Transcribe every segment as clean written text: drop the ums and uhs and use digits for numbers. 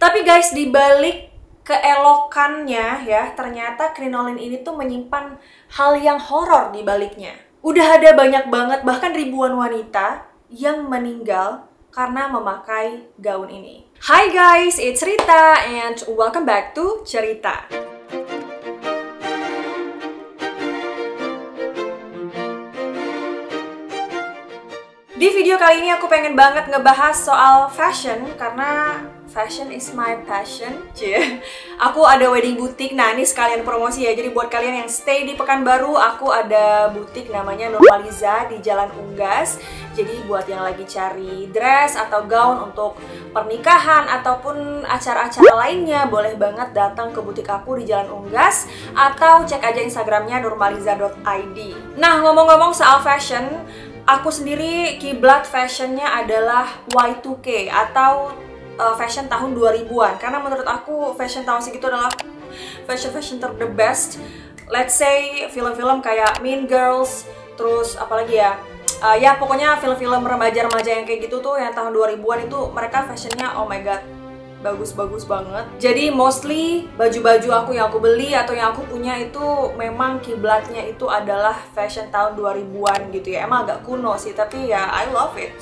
Tapi guys, di balik keelokannya ya, ternyata krinolin ini tuh menyimpan hal yang horor di baliknya. Udah ada banyak banget, bahkan ribuan wanita yang meninggal karena memakai gaun ini. Hi guys, it's Rita and welcome back to Cerita. Di video kali ini aku pengen banget ngebahas soal fashion karena fashion is my passion. Aku ada wedding boutique. Nah, ini sekalian promosi ya. Jadi buat kalian yang stay di Pekanbaru, aku ada boutique namanya Nurmaliza di Jalan Unggas. Jadi buat yang lagi cari dress atau gaun untuk pernikahan ataupun acara-acara lainnya, boleh banget datang ke butik aku di Jalan Unggas atau cek aja Instagramnya nurmaliza.id. Nah, ngomong-ngomong soal fashion, aku sendiri kiblat fashionnya adalah Y2K atau fashion tahun 2000-an. Karena menurut aku fashion tahun segitu adalah fashion the best. Let's say film-film kayak Mean Girls, terus apalagi ya, ya pokoknya film-film remaja-remaja yang kayak gitu tuh yang tahun 2000-an itu mereka fashionnya oh my god, bagus-bagus banget. Jadi mostly baju-baju aku yang aku beli atau yang aku punya itu memang kiblatnya itu adalah fashion tahun 2000-an gitu ya. Emang agak kuno sih, tapi ya I love it.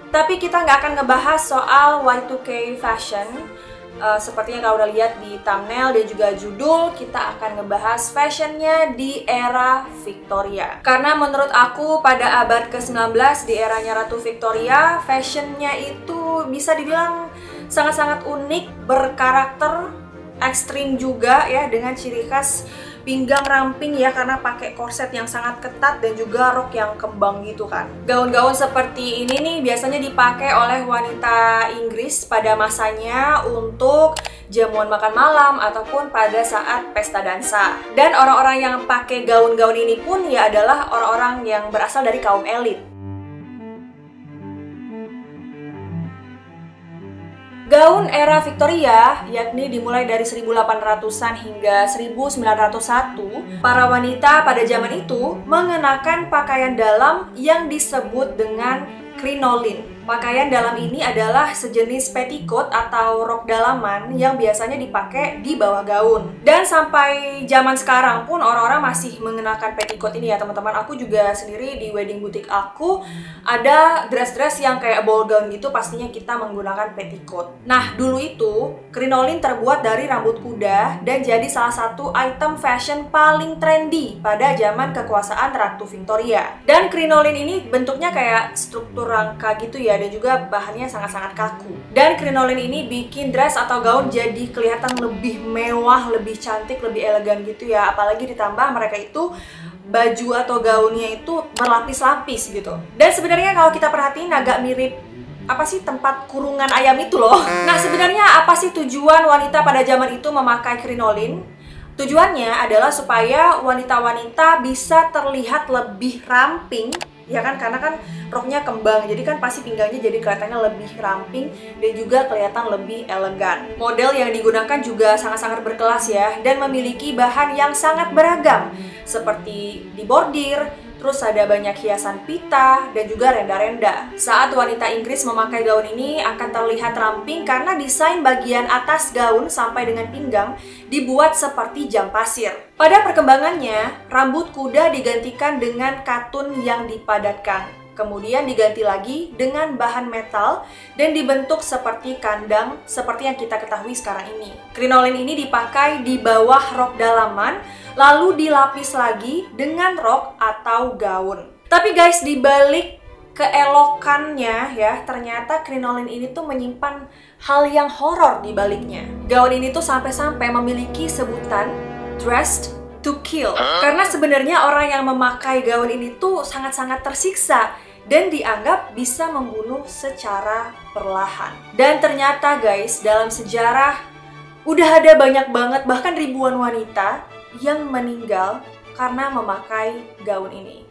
Tapi kita nggak akan ngebahas soal Y2K fashion. Sepertinya kalau udah lihat di thumbnail dan juga judul, kita akan ngebahas fashionnya di era Victoria. Karena menurut aku pada abad ke-19 di eranya Ratu Victoria, fashionnya itu bisa dibilang sangat-sangat unik, berkarakter, ekstrim juga ya, dengan ciri khas pinggang ramping ya, karena pakai korset yang sangat ketat dan juga rok yang kembang gitu kan. Gaun-gaun seperti ini nih biasanya dipakai oleh wanita Inggris pada masanya untuk jamuan makan malam ataupun pada saat pesta dansa. Dan orang-orang yang pakai gaun-gaun ini pun ya adalah orang-orang yang berasal dari kaum elit. Gaun era Victoria, yakni dimulai dari 1800-an hingga 1901, para wanita pada zaman itu mengenakan pakaian dalam yang disebut dengan krinolin. Pakaian dalam ini adalah sejenis petticoat atau rok dalaman yang biasanya dipakai di bawah gaun. Dan sampai zaman sekarang pun orang-orang masih mengenakan petticoat ini ya teman-teman. Aku juga sendiri di wedding boutique aku ada dress-dress yang kayak ball gown gitu, pastinya kita menggunakan petticoat. Nah, dulu itu krinolin terbuat dari rambut kuda dan jadi salah satu item fashion paling trendy pada zaman kekuasaan Ratu Victoria. Dan krinolin ini bentuknya kayak struktur rangka gitu ya, dan juga bahannya sangat-sangat kaku. Dan krinolin ini bikin dress atau gaun jadi kelihatan lebih mewah, lebih cantik, lebih elegan gitu ya. Apalagi ditambah mereka itu baju atau gaunnya itu berlapis-lapis gitu. Dan sebenarnya kalau kita perhatiin agak mirip apa sih tempat kurungan ayam itu loh. Nah, sebenarnya apa sih tujuan wanita pada zaman itu memakai krinolin? Tujuannya adalah supaya wanita-wanita bisa terlihat lebih ramping, ya kan, karena kan roknya kembang, jadi kan pasti pinggangnya jadi kelihatannya lebih ramping dan juga kelihatan lebih elegan. Model yang digunakan juga sangat-sangat berkelas ya, dan memiliki bahan yang sangat beragam seperti dibordir, terus ada banyak hiasan pita dan juga renda-renda. Saat wanita Inggris memakai gaun ini akan terlihat ramping karena desain bagian atas gaun sampai dengan pinggang dibuat seperti jam pasir. Pada perkembangannya, rambut kuda digantikan dengan katun yang dipadatkan. Kemudian diganti lagi dengan bahan metal dan dibentuk seperti kandang seperti yang kita ketahui sekarang ini. Krinolin ini dipakai di bawah rok dalaman, lalu dilapis lagi dengan rok atau gaun. Tapi guys, di balik keelokannya ya, ternyata krinolin ini tuh menyimpan hal yang horor di baliknya. Gaun ini tuh sampai-sampai memiliki sebutan dressed to kill. Karena sebenarnya orang yang memakai gaun ini tuh sangat-sangat tersiksa dan dianggap bisa membunuh secara perlahan. Dan ternyata guys, dalam sejarah udah ada banyak banget, bahkan ribuan wanita yang meninggal karena memakai gaun ini.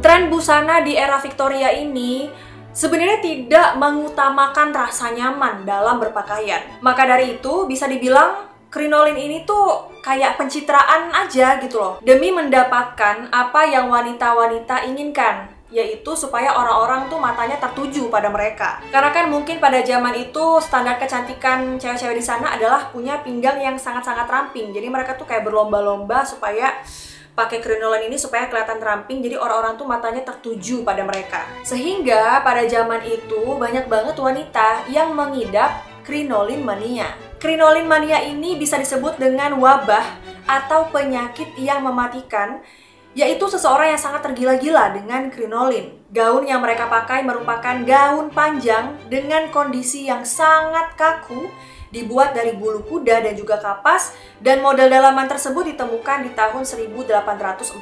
Tren busana di era Victoria ini sebenarnya tidak mengutamakan rasa nyaman dalam berpakaian. Maka dari itu bisa dibilang krinolin ini tuh kayak pencitraan aja gitu loh, demi mendapatkan apa yang wanita-wanita inginkan. yaitu supaya orang-orang tuh matanya tertuju pada mereka. Karena kan mungkin pada zaman itu standar kecantikan cewek-cewek di sana adalah punya pinggang yang sangat-sangat ramping. Jadi mereka tuh kayak berlomba-lomba supaya pakai crinoline ini supaya kelihatan ramping, jadi orang-orang tuh matanya tertuju pada mereka. Sehingga pada zaman itu banyak banget wanita yang mengidap crinoline mania. Crinoline mania ini bisa disebut dengan wabah atau penyakit yang mematikan, yaitu seseorang yang sangat tergila-gila dengan crinoline. Gaun yang mereka pakai merupakan gaun panjang dengan kondisi yang sangat kaku, dibuat dari bulu kuda dan juga kapas, dan model dalaman tersebut ditemukan di tahun 1840.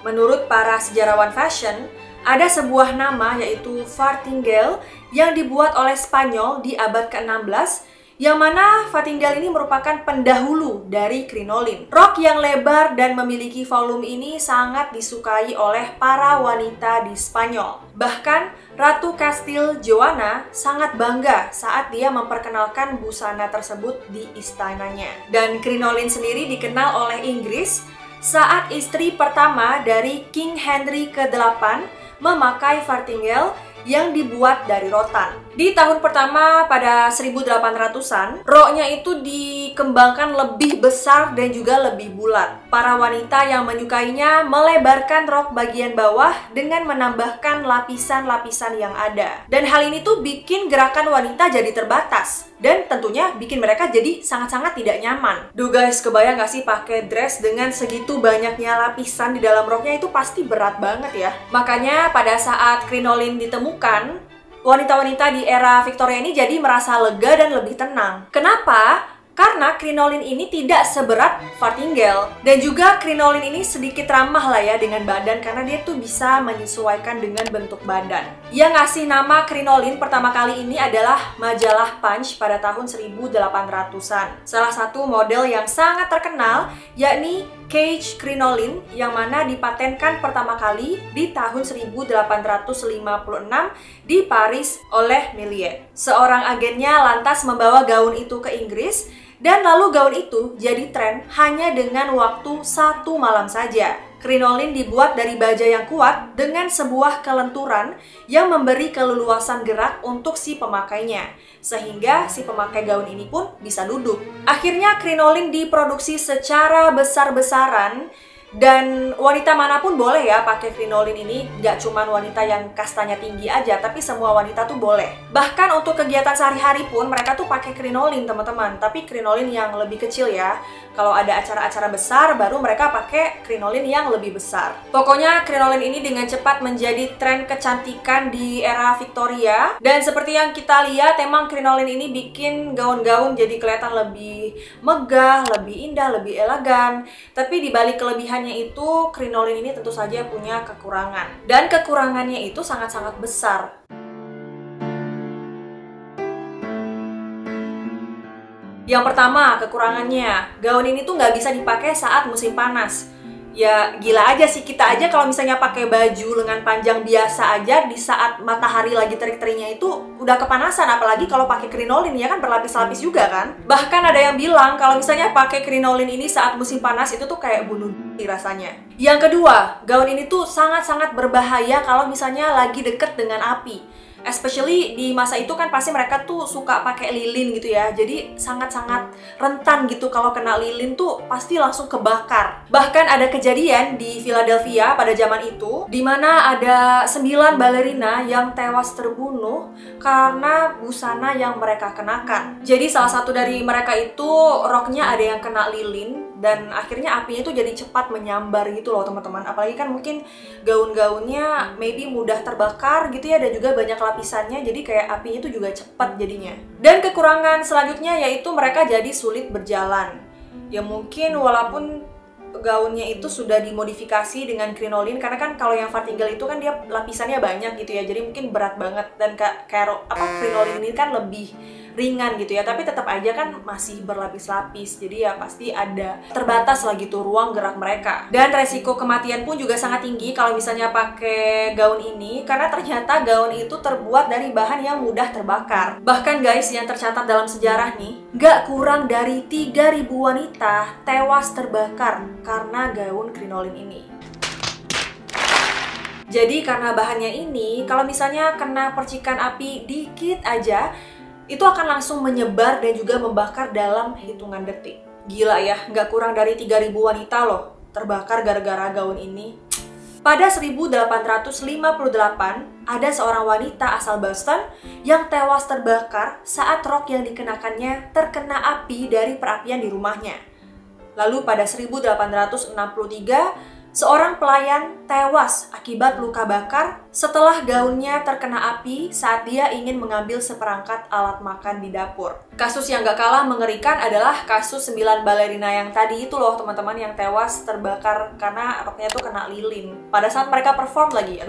Menurut para sejarawan fashion, ada sebuah nama yaitu farthingale yang dibuat oleh Spanyol di abad ke-16, yang mana farthingale ini merupakan pendahulu dari crinoline. Rok yang lebar dan memiliki volume ini sangat disukai oleh para wanita di Spanyol. Bahkan Ratu Kastil Joanna sangat bangga saat dia memperkenalkan busana tersebut di istananya. Dan crinoline sendiri dikenal oleh Inggris saat istri pertama dari King Henry ke-8 memakai farthingale yang dibuat dari rotan. Di tahun pertama pada 1800-an, roknya itu dikembangkan lebih besar dan juga lebih bulat. Para wanita yang menyukainya melebarkan rok bagian bawah dengan menambahkan lapisan-lapisan yang ada. Dan hal ini tuh bikin gerakan wanita jadi terbatas. Dan tentunya bikin mereka jadi sangat-sangat tidak nyaman. Duh guys, kebayang gak sih pakai dress dengan segitu banyaknya lapisan di dalam roknya, itu pasti berat banget ya. Makanya pada saat crinoline ditemukan, wanita-wanita di era Victoria ini jadi merasa lega dan lebih tenang. Kenapa? Karena crinoline ini tidak seberat farthingale. Dan juga crinoline ini sedikit ramah lah ya dengan badan, karena dia tuh bisa menyesuaikan dengan bentuk badan. Yang ngasih nama crinoline pertama kali ini adalah majalah Punch pada tahun 1800-an. Salah satu model yang sangat terkenal yakni Cage Crinoline, yang mana dipatenkan pertama kali di tahun 1856 di Paris oleh Milliet. Seorang agennya lantas membawa gaun itu ke Inggris, dan lalu gaun itu jadi tren hanya dengan waktu 1 malam saja. Crinoline dibuat dari baja yang kuat dengan sebuah kelenturan yang memberi keleluasan gerak untuk si pemakainya, sehingga si pemakai gaun ini pun bisa duduk. Akhirnya crinoline diproduksi secara besar-besaran, dan wanita manapun boleh ya pakai crinoline ini, nggak cuma wanita yang kastanya tinggi aja, tapi semua wanita tuh boleh. Bahkan untuk kegiatan sehari-hari pun mereka tuh pakai crinoline teman-teman, tapi crinoline yang lebih kecil ya. Kalau ada acara-acara besar baru mereka pakai crinoline yang lebih besar. Pokoknya crinoline ini dengan cepat menjadi tren kecantikan di era Victoria, dan seperti yang kita lihat emang crinoline ini bikin gaun-gaun jadi kelihatan lebih megah, lebih indah, lebih elegan. Tapi dibalik kelebihan itu, crinoline ini tentu saja punya kekurangan. Dan kekurangannya itu sangat-sangat besar. Yang pertama, kekurangannya, gaun ini tuh nggak bisa dipakai saat musim panas. Ya gila aja sih, kita aja kalau misalnya pakai baju lengan panjang biasa aja di saat matahari lagi terik-teriknya itu udah kepanasan, apalagi kalau pakai crinoline ya kan, berlapis-lapis juga kan. Bahkan ada yang bilang kalau misalnya pakai crinoline ini saat musim panas itu tuh kayak bunuh diri rasanya. Yang kedua, gaun ini tuh sangat-sangat berbahaya kalau misalnya lagi deket dengan api. Especially di masa itu kan pasti mereka tuh suka pakai lilin gitu ya. Jadi sangat-sangat rentan gitu, kalau kena lilin tuh pasti langsung kebakar. Bahkan ada kejadian di Philadelphia pada zaman itu, di mana ada 9 balerina yang tewas terbunuh karena busana yang mereka kenakan. Jadi salah satu dari mereka itu roknya ada yang kena lilin, dan akhirnya apinya itu jadi cepat menyambar gitu loh teman-teman. Apalagi kan mungkin gaun-gaunnya maybe mudah terbakar gitu ya, dan juga banyak lapisannya, jadi kayak apinya itu juga cepat jadinya. Dan kekurangan selanjutnya yaitu mereka jadi sulit berjalan. Ya mungkin walaupun gaunnya itu sudah dimodifikasi dengan crinoline, karena kan kalau yang farthingale itu kan dia lapisannya banyak gitu ya, jadi mungkin berat banget. Dan crinoline ini kan lebih ringan gitu ya, tapi tetap aja kan masih berlapis-lapis, jadi ya pasti ada terbatas lah gitu ruang gerak mereka. Dan resiko kematian pun juga sangat tinggi kalau misalnya pakai gaun ini, karena ternyata gaun itu terbuat dari bahan yang mudah terbakar. Bahkan guys, yang tercatat dalam sejarah nih, gak kurang dari 3.000 wanita tewas terbakar karena gaun crinoline ini. Jadi karena bahannya ini, kalau misalnya kena percikan api dikit aja, itu akan langsung menyebar dan juga membakar dalam hitungan detik. Gila ya, nggak kurang dari 3.000 wanita loh terbakar gara-gara gaun ini. Pada 1858, ada seorang wanita asal Boston yang tewas terbakar saat rok yang dikenakannya terkena api dari perapian di rumahnya. Lalu pada 1863, seorang pelayan tewas akibat luka bakar setelah gaunnya terkena api saat dia ingin mengambil seperangkat alat makan di dapur. Kasus yang gak kalah mengerikan adalah kasus 9 balerina yang tadi itu loh teman-teman, yang tewas terbakar karena roknya tuh kena lilin pada saat mereka perform lagi.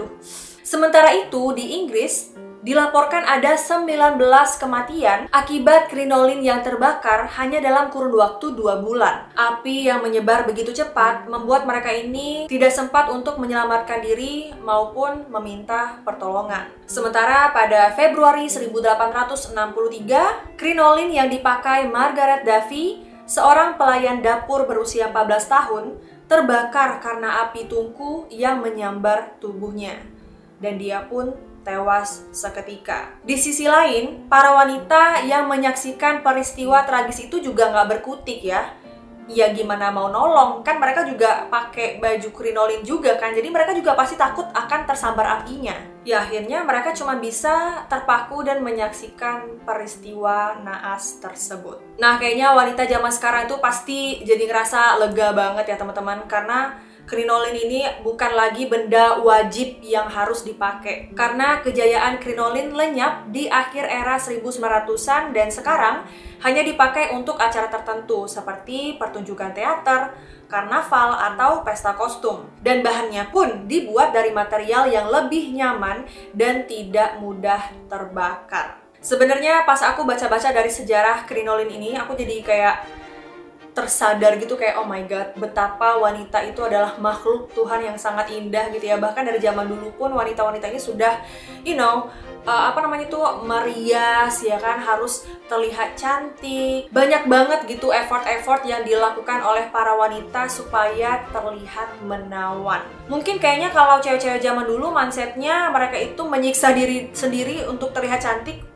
Sementara itu di Inggris dilaporkan ada 19 kematian akibat krinolin yang terbakar hanya dalam kurun waktu 2 bulan. Api yang menyebar begitu cepat membuat mereka ini tidak sempat untuk menyelamatkan diri maupun meminta pertolongan. Sementara pada Februari 1863, krinolin yang dipakai Margaret Davy, seorang pelayan dapur berusia 14 tahun, terbakar karena api tungku yang menyambar tubuhnya. Dan dia pun tewas seketika. Di sisi lain, para wanita yang menyaksikan peristiwa tragis itu juga nggak berkutik ya. Ya gimana mau nolong, kan mereka juga pakai baju krinolin juga kan, jadi mereka juga pasti takut akan tersambar apinya. Ya akhirnya mereka cuma bisa terpaku dan menyaksikan peristiwa naas tersebut. Nah kayaknya wanita zaman sekarang itu pasti jadi ngerasa lega banget ya teman-teman, karena krinolin ini bukan lagi benda wajib yang harus dipakai. Karena kejayaan krinolin lenyap di akhir era 1900-an dan sekarang hanya dipakai untuk acara tertentu seperti pertunjukan teater, karnaval, atau pesta kostum. Dan bahannya pun dibuat dari material yang lebih nyaman dan tidak mudah terbakar. Sebenarnya pas aku baca-baca dari sejarah krinolin ini, aku jadi kayak tersadar gitu, kayak oh my god, betapa wanita itu adalah makhluk Tuhan yang sangat indah gitu ya. Bahkan dari zaman dulu pun wanita-wanita ini sudah merias ya kan, harus terlihat cantik. Banyak banget gitu effort-effort yang dilakukan oleh para wanita supaya terlihat menawan. Mungkin kayaknya kalau cewek-cewek zaman dulu mindsetnya mereka itu menyiksa diri sendiri untuk terlihat cantik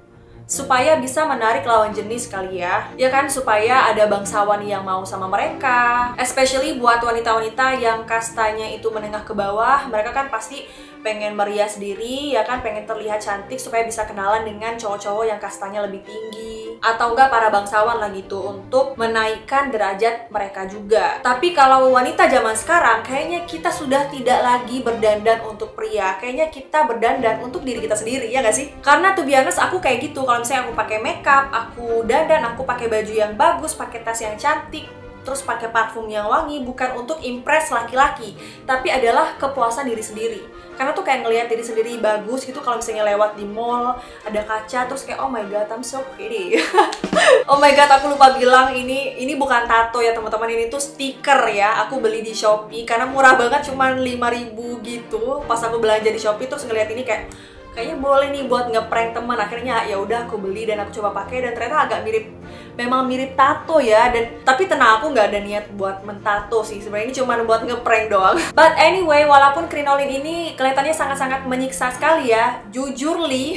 supaya bisa menarik lawan jenis kali ya. Ya kan, supaya ada bangsawan yang mau sama mereka. Especially buat wanita-wanita yang kastanya itu menengah ke bawah, mereka kan pasti pengen merias diri ya kan, pengen terlihat cantik supaya bisa kenalan dengan cowok-cowok yang kastanya lebih tinggi. Atau enggak para bangsawan lah gitu, untuk menaikkan derajat mereka juga. Tapi kalau wanita zaman sekarang, kayaknya kita sudah tidak lagi berdandan untuk pria. Kayaknya kita berdandan untuk diri kita sendiri, ya gak sih? Karena to be honest, aku kayak gitu. Kalau misalnya aku pakai makeup, aku dandan, aku pakai baju yang bagus, pakai tas yang cantik, terus pakai parfum yang wangi, bukan untuk impress laki-laki, tapi adalah kepuasan diri sendiri. Karena tuh kayak ngelihat diri sendiri bagus gitu kalau misalnya lewat di mall, ada kaca, terus kayak oh my god, I'm so pretty. Oh my god, aku lupa bilang, ini bukan tato ya teman-teman, ini tuh stiker ya. Aku beli di Shopee karena murah banget, cuman 5.000 gitu. Pas aku belanja di Shopee terus ngeliat ini kayak kayaknya boleh nih buat ngeprank teman. Akhirnya ya udah aku beli dan aku coba pakai, dan ternyata agak mirip, memang mirip tato ya. Dan tapi tenang, aku nggak ada niat buat mentato sih, sebenarnya ini cuma buat ngeprank doang. But anyway, walaupun krinolin ini kelihatannya sangat-sangat menyiksa sekali ya, jujur li,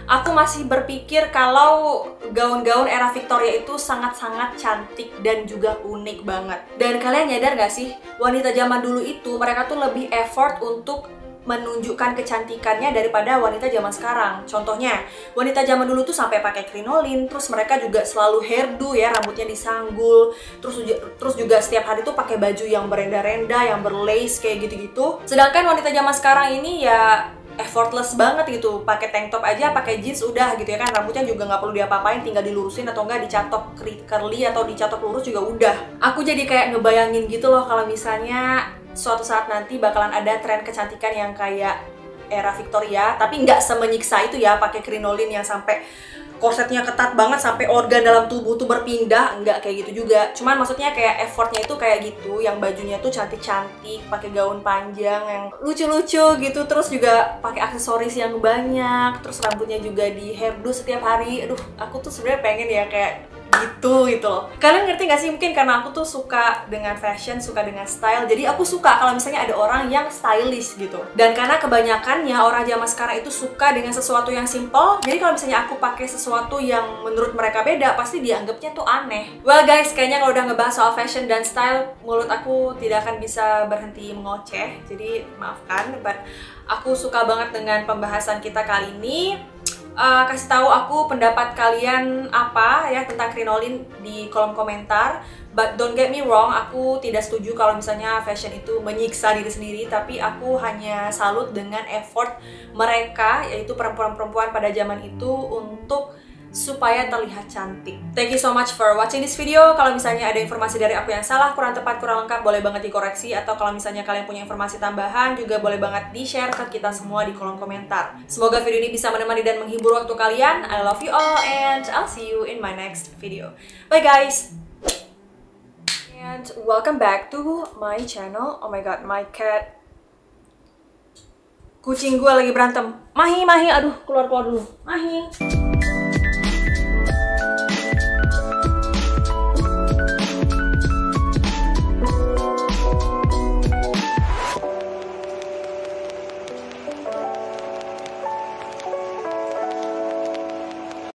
aku masih berpikir kalau gaun-gaun era Victoria itu sangat-sangat cantik dan juga unik banget. Dan kalian nyadar gak sih, wanita zaman dulu itu mereka tuh lebih effort untuk menunjukkan kecantikannya daripada wanita zaman sekarang. Contohnya, wanita zaman dulu tuh sampai pakai krinolin, terus mereka juga selalu hairdo ya, rambutnya disanggul, terus juga setiap hari tuh pakai baju yang berenda-renda, yang berlace kayak gitu-gitu. Sedangkan wanita zaman sekarang ini ya effortless banget gitu, pakai tank top aja, pakai jeans udah gitu ya kan, rambutnya juga nggak perlu diapa-apain, tinggal dilurusin atau enggak dicatok curly atau dicatok lurus juga udah. Aku jadi kayak ngebayangin gitu loh kalau misalnya suatu saat nanti bakalan ada tren kecantikan yang kayak era Victoria, tapi nggak semenyiksa itu ya, pakai krinolin yang sampai korsetnya ketat banget sampai organ dalam tubuh tuh berpindah, nggak kayak gitu juga. Cuman maksudnya kayak effortnya itu kayak gitu, yang bajunya tuh cantik-cantik, pakai gaun panjang yang lucu-lucu gitu, terus juga pakai aksesoris yang banyak, terus rambutnya juga di hairdo setiap hari. Aduh, aku tuh sebenarnya pengen ya kayak gitu loh. Kalian ngerti gak sih? Mungkin karena aku tuh suka dengan fashion, suka dengan style, jadi aku suka kalau misalnya ada orang yang stylish gitu. Dan karena kebanyakannya orang zaman sekarang itu suka dengan sesuatu yang simple, jadi kalau misalnya aku pakai sesuatu yang menurut mereka beda, pasti dianggapnya tuh aneh. Well guys, kayaknya kalau udah ngebahas soal fashion dan style, mulut aku tidak akan bisa berhenti mengoceh, jadi maafkan, but aku suka banget dengan pembahasan kita kali ini. Kasih tahu aku pendapat kalian apa ya tentang krinolin di kolom komentar. But don't get me wrong, aku tidak setuju kalau misalnya fashion itu menyiksa diri sendiri, tapi aku hanya salut dengan effort mereka, yaitu perempuan-perempuan pada zaman itu untuk supaya terlihat cantik. Thank you so much for watching this video. Kalau misalnya ada informasi dari aku yang salah, kurang tepat, kurang lengkap, boleh banget dikoreksi. Atau kalau misalnya kalian punya informasi tambahan, juga boleh banget di-share ke kita semua di kolom komentar. Semoga video ini bisa menemani dan menghibur waktu kalian. I love you all and I'll see you in my next video. Bye guys! And welcome back to my channel. Oh my god, my cat. Kucing gue lagi berantem. Mahi, aduh, keluar dulu. Mahi.